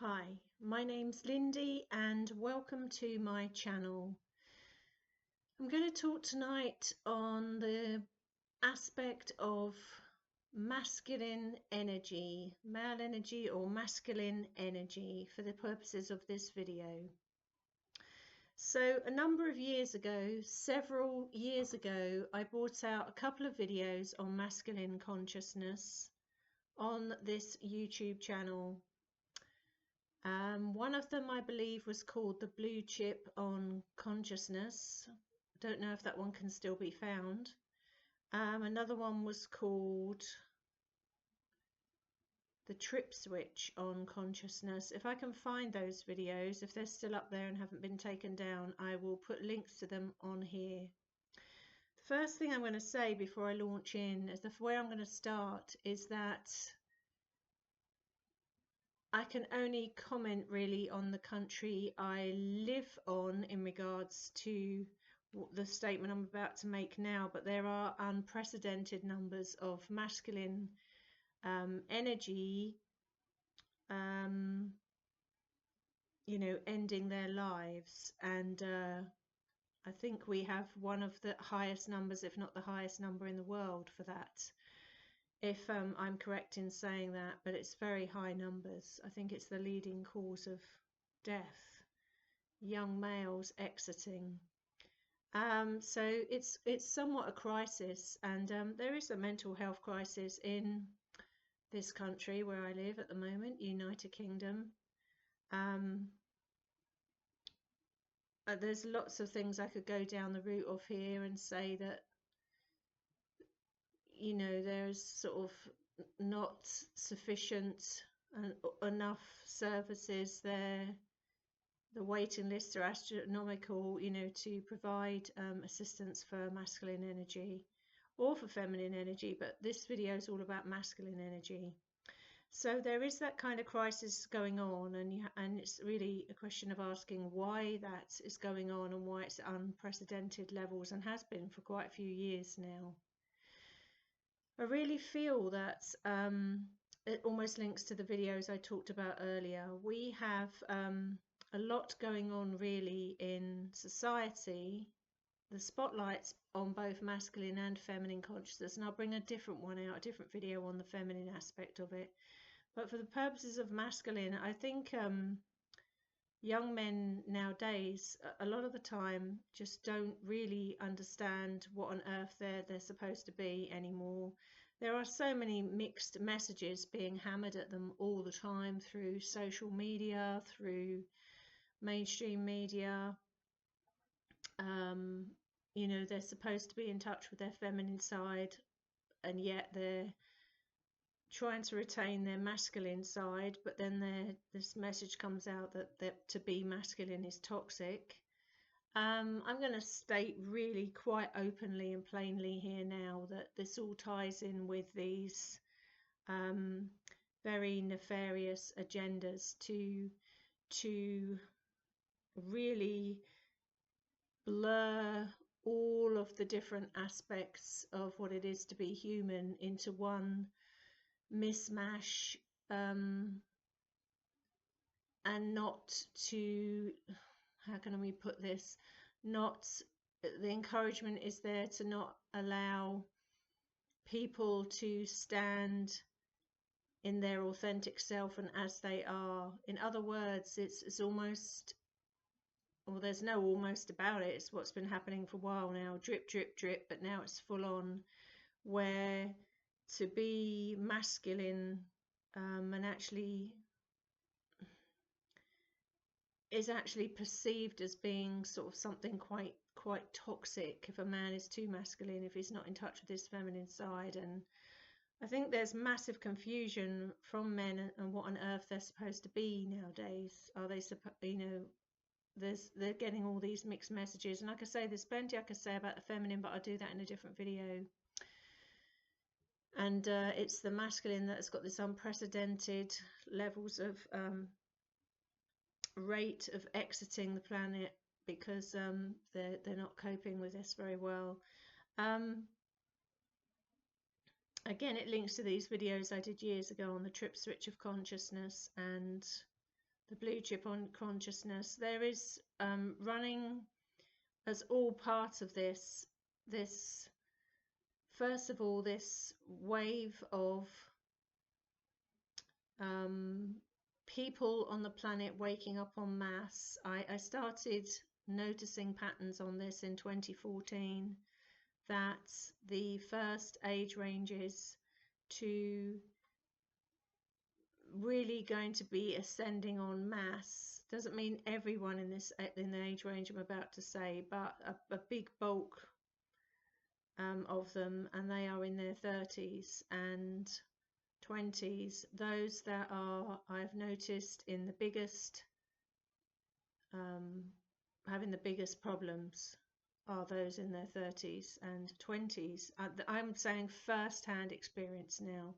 Hi, my name's Lindy and welcome to my channel. I'm going to talk tonight on the aspect of masculine energy, male energy or masculine energy for the purposes of this video. So a number of years ago, several years ago, I brought out a couple of videos on masculine consciousness on this YouTube channel. One of them, I believe, was called The Blue Chip on Consciousness. Don't know if that one can still be found. Another one was called The Trip Switch on Consciousness. If I can find those videos, if they're still up there and haven't been taken down, I will put links to them on here. The first thing I'm going to say before I launch in is the way I'm going to start is that I can only comment really on the country I live on in regards to the statement I'm about to make now, but there are unprecedented numbers of masculine energy, ending their lives. And I think we have one of the highest numbers, if not the highest number in the world for that. If I'm correct in saying that, but it's very high numbers. I think it's the leading cause of death, young males exiting. So it's somewhat a crisis, and there is a mental health crisis in this country where I live at the moment, United Kingdom. There's lots of things I could go down the route of here and say that there's sort of not sufficient and enough services there. The waiting lists are astronomical, to provide assistance for masculine energy or for feminine energy, but this video is all about masculine energy. So there is that kind of crisis going on, and it's really a question of asking why that is going on and why it's at unprecedented levels and has been for quite a few years now. I really feel that it almost links to the videos I talked about earlier. We have a lot going on really in society. The spotlight's on both masculine and feminine consciousness, and I'll bring a different one out, a different video on the feminine aspect of it. But for the purposes of masculine, I think young men nowadays, a lot of the time, just don't really understand what on earth they're supposed to be anymore. There are so many mixed messages being hammered at them all the time through social media, through mainstream media. They're supposed to be in touch with their feminine side, and yet they're trying to retain their masculine side, but then this message comes out that to be masculine is toxic. I'm going to state really quite openly and plainly here now that this all ties in with these very nefarious agendas to really blur all of the different aspects of what it is to be human into one mishmash, and not to, how can we put this, not, the encouragement is there to not allow people to stand in their authentic self and as they are. In other words, it's almost, well, there's no almost about it, it's what's been happening for a while now, drip drip drip, but now it's full on, where to be masculine and actually is actually perceived as being sort of something quite toxic if a man is too masculine, if he's not in touch with his feminine side. And I think there's massive confusion from men and what on earth they're supposed to be nowadays. Are they they're getting all these mixed messages, and like I say, there's plenty I could say about the feminine, but I'll do that in a different video. And it's the masculine that's got this unprecedented levels of rate of exiting the planet because they're not coping with this very well. Again, it links to these videos I did years ago on the trip switch of consciousness and the blue chip on consciousness. There is running as all part of this, first of all, this wave of people on the planet waking up en masse. I started noticing patterns on this in 2014, that the first age ranges to really going to be ascending en masse. Doesn't mean everyone in the age range I'm about to say, but a big bulk of them, and they are in their 30s and 20s. Those that are, I've noticed, in the biggest having the biggest problems are those in their 30s and 20s. I'm saying first-hand experience now.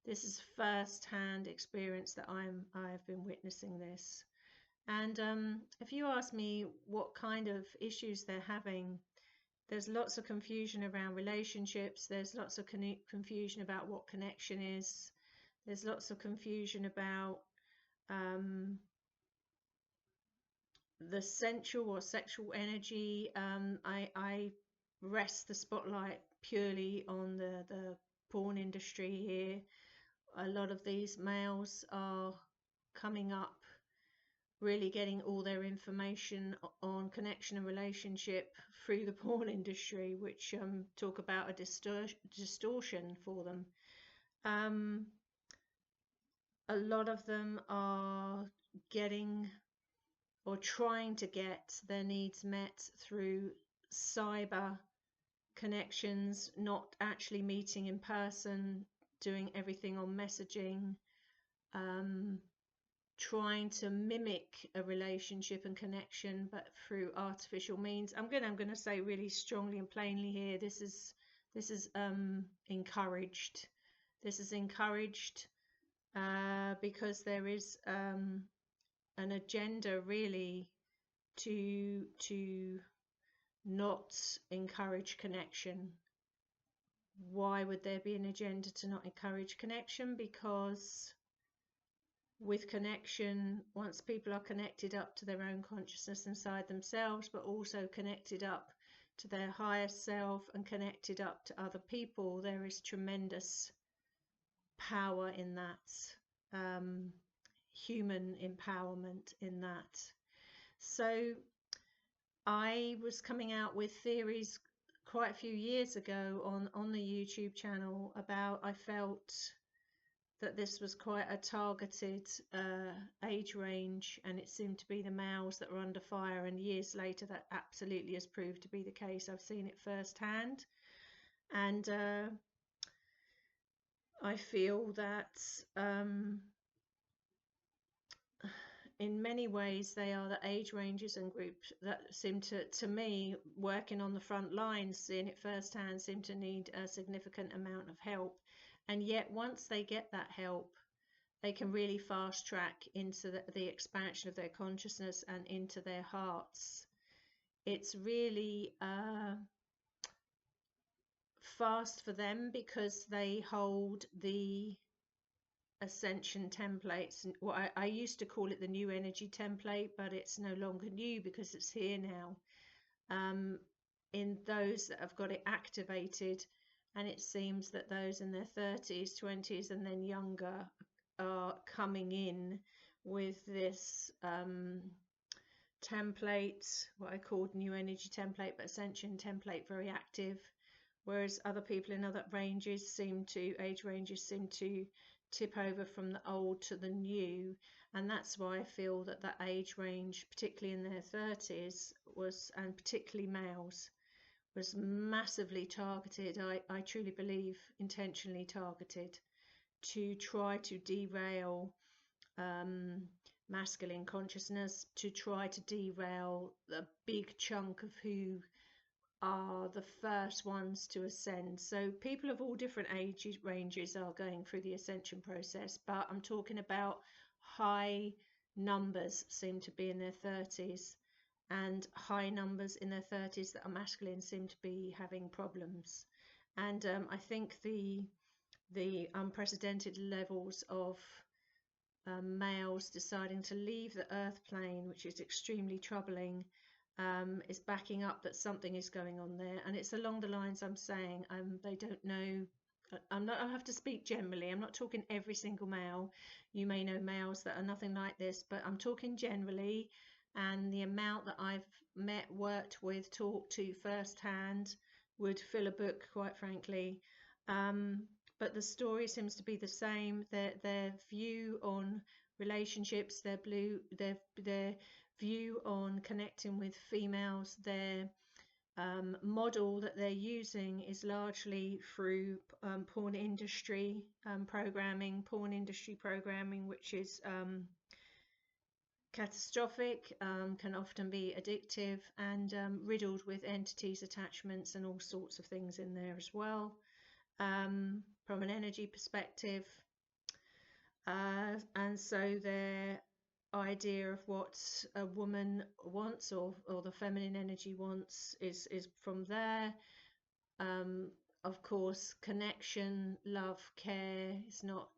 This is first-hand experience that I've been witnessing this. And if you ask me what kind of issues they're having, there's lots of confusion around relationships. There's lots of confusion about what connection is. There's lots of confusion about the sensual or sexual energy. I rest the spotlight purely on the porn industry here. A lot of these males are coming up, really getting all their information on connection and relationship through the porn industry, which talk about a distortion for them. A lot of them are getting or trying to get their needs met through cyber connections, not actually meeting in person, doing everything on messaging, trying to mimic a relationship and connection, but through artificial means. I'm gonna say really strongly and plainly here, this is encouraged. This is encouraged because there is an agenda really to not encourage connection. Why would there be an agenda to not encourage connection? Because with connection, once people are connected up to their own consciousness inside themselves, but also connected up to their higher self and connected up to other people, there is tremendous power in that, human empowerment in that. So I was coming out with theories quite a few years ago on the YouTube channel about, I felt that this was quite a targeted age range, and it seemed to be the males that were under fire, and years later that absolutely has proved to be the case. I've seen it firsthand, and I feel that in many ways they are the age ranges and groups that seem to me, working on the front lines, seeing it firsthand, seem to need a significant amount of help. And yet once they get that help, they can really fast track into the expansion of their consciousness and into their hearts. It's really fast for them because they hold the ascension templates. Well, I used to call it the new energy template, but it's no longer new because it's here now, in those that have got it activated. And it seems that those in their 30s, 20s and then younger are coming in with this template, what I called new energy template, but ascension template, very active, whereas other people in other ranges age ranges seem to tip over from the old to the new. And that's why I feel that that age range, particularly in their 30s, and particularly males, was massively targeted. I truly believe intentionally targeted to try to derail masculine consciousness, to try to derail a big chunk of who are the first ones to ascend. So people of all different age ranges are going through the ascension process, but I'm talking about high numbers seem to be in their 30s, and high numbers in their 30s that are masculine seem to be having problems. And I think the unprecedented levels of males deciding to leave the earth plane, which is extremely troubling, is backing up that something is going on there. And it's along the lines I'm saying, they don't know. I have to speak generally. I'm not talking every single male. You may know males that are nothing like this, but I'm talking generally. And the amount that I've met, worked with, talked to firsthand would fill a book, quite frankly. But the story seems to be the same. Their view on relationships, their view on connecting with females, their model that they're using is largely through porn industry programming, which is catastrophic, can often be addictive, and riddled with entities, attachments, and all sorts of things in there as well. From an energy perspective, and so their idea of what a woman wants, or the feminine energy wants, is from there. Of course, connection, love, care is not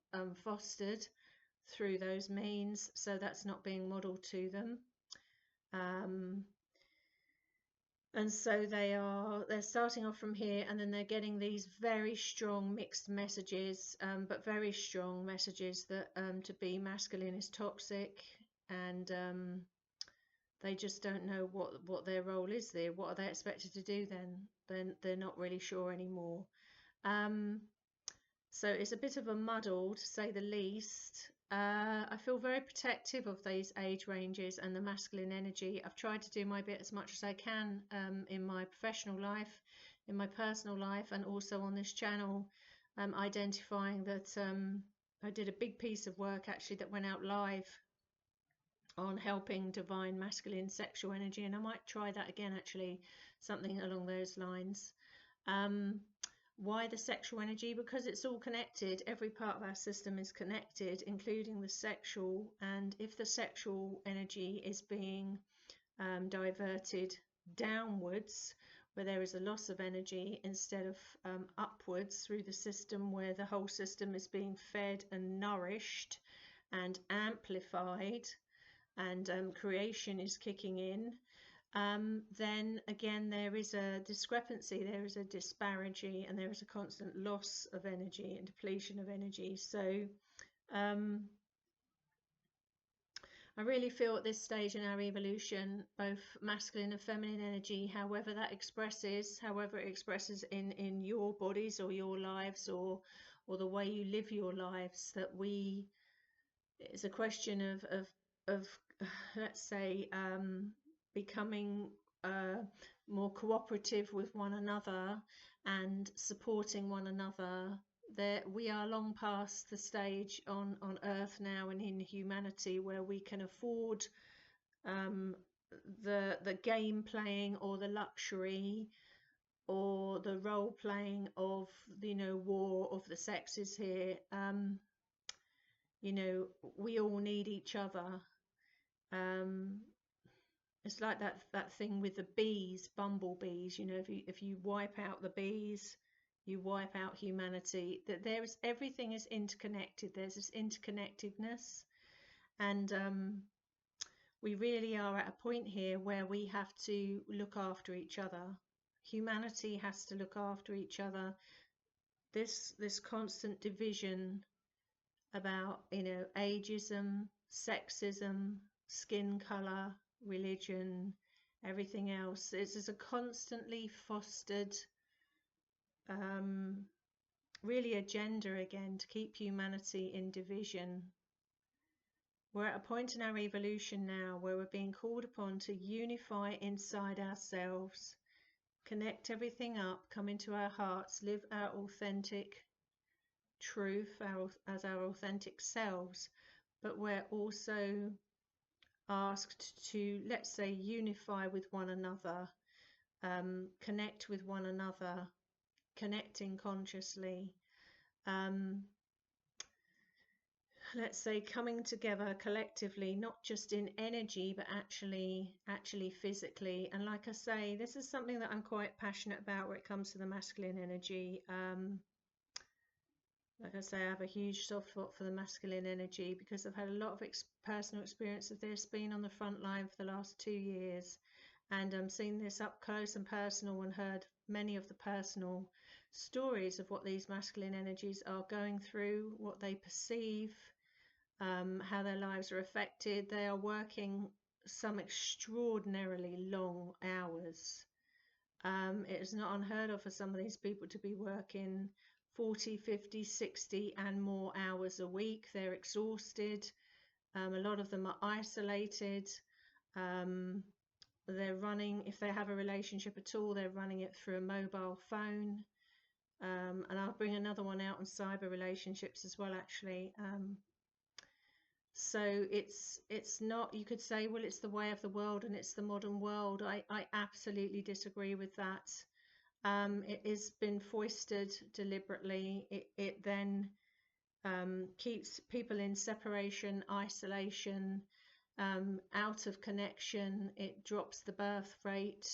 fostered through those means, so that's not being modeled to them. And so they're starting off from here, and then they're getting these very strong mixed messages, but very strong messages that to be masculine is toxic, and they just don't know what their role is there. What are they expected to do then? They're not really sure anymore. So it's a bit of a muddle, to say the least. I feel very protective of these age ranges and the masculine energy. I've tried to do my bit as much as I can in my professional life, in my personal life, and also on this channel, identifying that I did a big piece of work actually that went out live on helping divine masculine sexual energy, and I might try that again, actually, something along those lines. Why the sexual energy? Because it's all connected. Every part of our system is connected, including the sexual. And if the sexual energy is being diverted downwards, where there is a loss of energy, instead of upwards through the system, where the whole system is being fed and nourished and amplified, and creation is kicking in, then again there is a discrepancy, there is a disparity, and there is a constant loss of energy and depletion of energy. So I really feel at this stage in our evolution, both masculine and feminine energy, however it expresses in your bodies or your lives, or the way you live your lives, that it's a question of let's say becoming more cooperative with one another and supporting one another. We are long past the stage on Earth now and in humanity where we can afford the game playing, or the luxury, or the role playing of war of the sexes here. We all need each other. It's like that thing with the bees, bumblebees. If you wipe out the bees, you wipe out humanity. That everything is interconnected. There's this interconnectedness, and we really are at a point here where we have to look after each other. Humanity has to look after each other. This constant division about ageism, sexism, skin color, religion, everything else. It's a constantly fostered really agenda again to keep humanity in division. We're at a point in our evolution now where we're being called upon to unify inside ourselves, connect everything up, come into our hearts, live our authentic truth as our authentic selves. But we're also asked to, let's say, unify with one another, connect with one another, connecting consciously, let's say coming together collectively, not just in energy but actually physically. And like I say, this is something that I'm quite passionate about where it comes to the masculine energy. Like I say, I have a huge soft spot for the masculine energy because I've had a lot of personal experience of this, being on the front line for the last 2 years, and seen this up close and personal, and heard many of the personal stories of what these masculine energies are going through, what they perceive, how their lives are affected. They are working some extraordinarily long hours. It is not unheard of for some of these people to be working 40, 50, 60 and more hours a week. They're exhausted. A lot of them are isolated. They're running, if they have a relationship at all, they're running it through a mobile phone. And I'll bring another one out on cyber relationships as well, actually. So it's not, you could say, well, it's the way of the world and it's the modern world. I absolutely disagree with that. It has been foisted deliberately. It then keeps people in separation, isolation, out of connection. It drops the birth rate.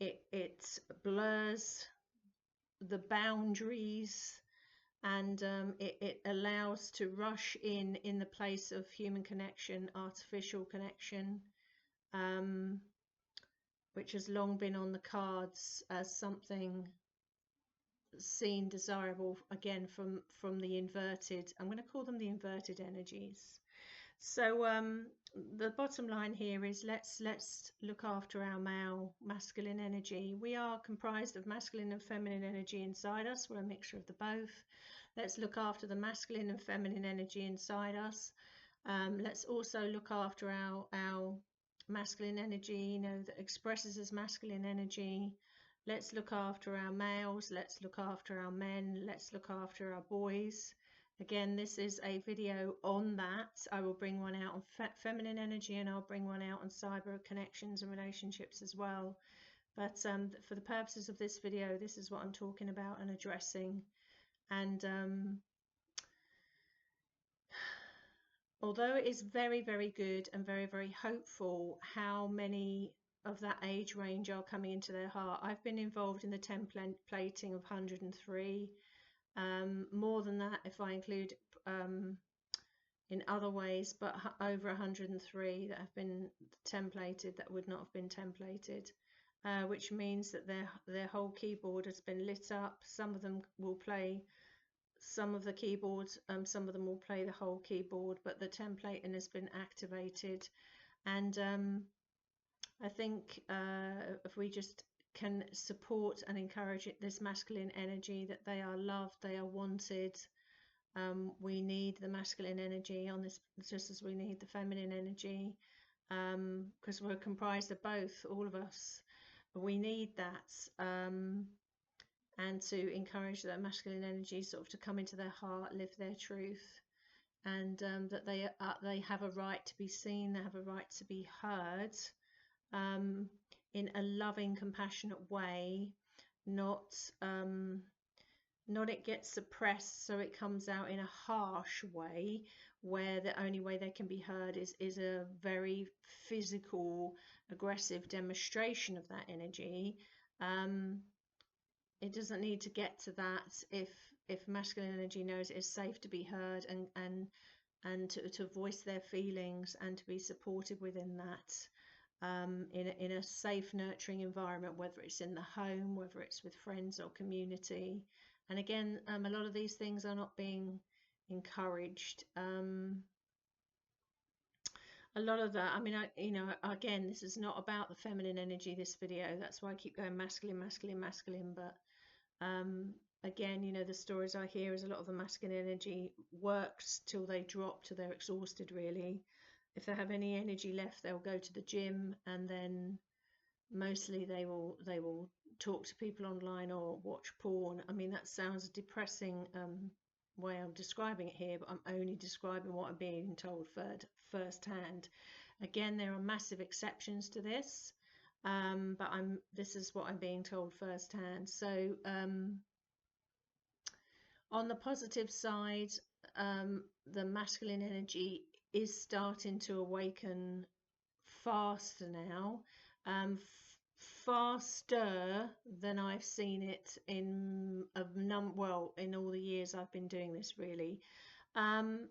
It blurs the boundaries, and it allows to rush in the place of human connection, artificial connection, which has long been on the cards as something seen desirable, again, from the inverted, I'm going to call them the inverted energies. So the bottom line here is let's look after our male masculine energy. We are comprised of masculine and feminine energy inside us. We're a mixture of the both. Let's look after the masculine and feminine energy inside us. Let's also look after our masculine energy, you know, that expresses as masculine energy. Let's look after our males. Let's look after our men. Let's look after our boys. Again, this is a video on that. I will bring one out on feminine energy, and I'll bring one out on cyber connections and relationships as well. But for the purposes of this video, this is what I'm talking about and addressing. And although it is very, very good and very, very hopeful how many of that age range are coming into their heart, I've been involved in the templating of 103. More than that if I include in other ways, but over 103 that have been templated that would not have been templated, which means that their whole keyboard has been lit up. Some of them will play some of the keyboards, some of them will play the whole keyboard, but the templating has been activated. And I think if we just can support and encourage this masculine energy, that they are loved, they are wanted. We need the masculine energy on this just as we need the feminine energy, because we're comprised of both, all of us. We need that, and to encourage that masculine energy sort of to come into their heart, live their truth, and that they have a right to be seen, they have a right to be heard, in a loving, compassionate way, not it gets suppressed so it comes out in a harsh way, where the only way they can be heard is a very physical, aggressive demonstration of that energy. It doesn't need to get to that if masculine energy knows it is safe to be heard, and to voice their feelings and to be supported within that, in a safe, nurturing environment, whether it's in the home, whether it's with friends or community. And again, a lot of these things are not being encouraged. A lot of that, I mean, you know, again, this is not about the feminine energy, this video. That's why I keep going masculine, masculine, masculine. But again, you know, the stories I hear is a lot of the masculine energy works till they drop, till they're exhausted, really. If they have any energy left, they'll go to the gym, and then mostly they will talk to people online or watch porn. I mean, that sounds a depressing way of describing it here, but I'm only describing what I'm being told firsthand. Again, there are massive exceptions to this, but this is what I'm being told firsthand. So on the positive side, the masculine energy is starting to awaken faster now. faster than I've seen it in in all the years I've been doing this, really. Um,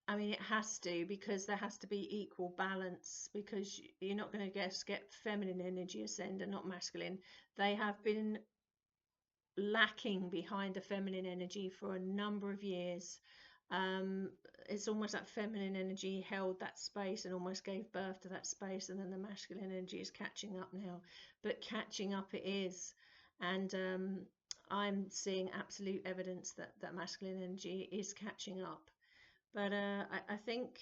I mean, it has to, because there has to be equal balance, because you're not going to get feminine energy ascend and not masculine. They have been lacking behind the feminine energy for a number of years. Um, it's almost like feminine energy held that space and almost gave birth to that space, and then the masculine energy is catching up now. But catching up it is, and I'm seeing absolute evidence that masculine energy is catching up. But I think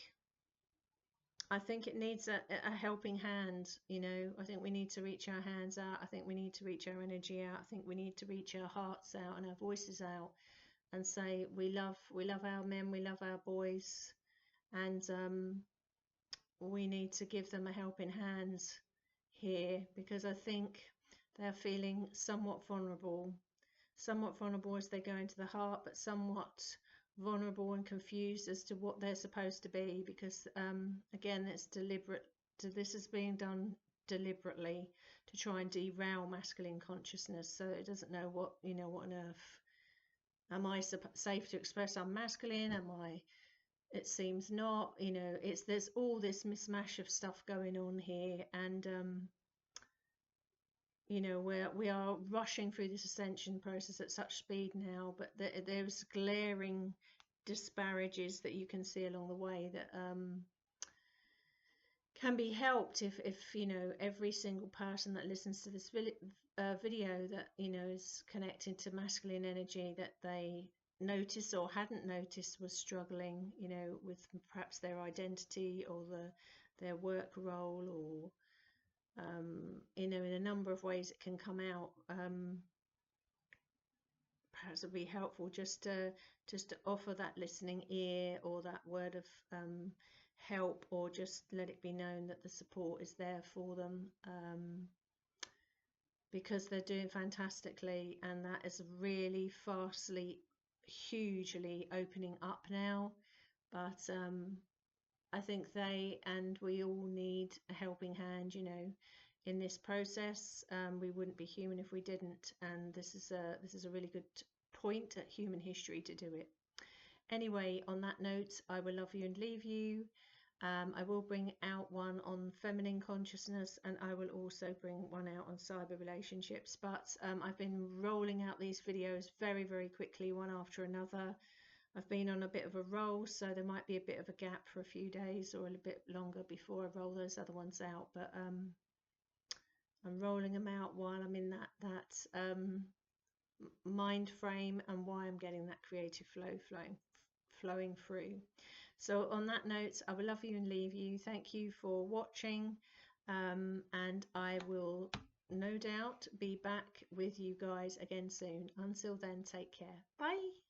it needs a helping hand, you know. I think we need to reach our hands out. I think we need to reach our energy out. I think we need to reach our hearts out and our voices out and say we love our men, we love our boys, and we need to give them a helping hand here, because I think they're feeling somewhat vulnerable as they go into the heart, but somewhat vulnerable and confused as to what they're supposed to be, because again, it's deliberate. This is being done deliberately to try and derail masculine consciousness, so it doesn't know what, you know, what on earth. Am I safe to express I'm masculine? Am I? It seems not. You know, there's all this mismatch of stuff going on here, and you know, we are rushing through this ascension process at such speed now, but there's glaring disparages that you can see along the way that can be helped if you know, every single person that listens to this video that, you know, is connected to masculine energy, that they notice or hadn't noticed was struggling, you know, with perhaps their identity or their work role, or you know, in a number of ways it can come out. Perhaps it'd be helpful just to offer that listening ear, or that word of help, or just let it be known that the support is there for them, because they're doing fantastically, and that is really fastly, hugely opening up now. But I think they and we all need a helping hand, you know, in this process. We wouldn't be human if we didn't, and this is a really good point at human history to do it. Anyway, on that note, I will love you and leave you. I will bring out one on feminine consciousness, and I will also bring one out on cyber relationships. But I've been rolling out these videos very, very quickly, one after another. I've been on a bit of a roll, so there might be a bit of a gap for a few days or a bit longer before I roll those other ones out. But I'm rolling them out while I'm in that mind frame, and why I'm getting that creative flow flowing through. So on that note, I will love you and leave you. Thank you for watching, and I will no doubt be back with you guys again soon. Until then, take care. Bye.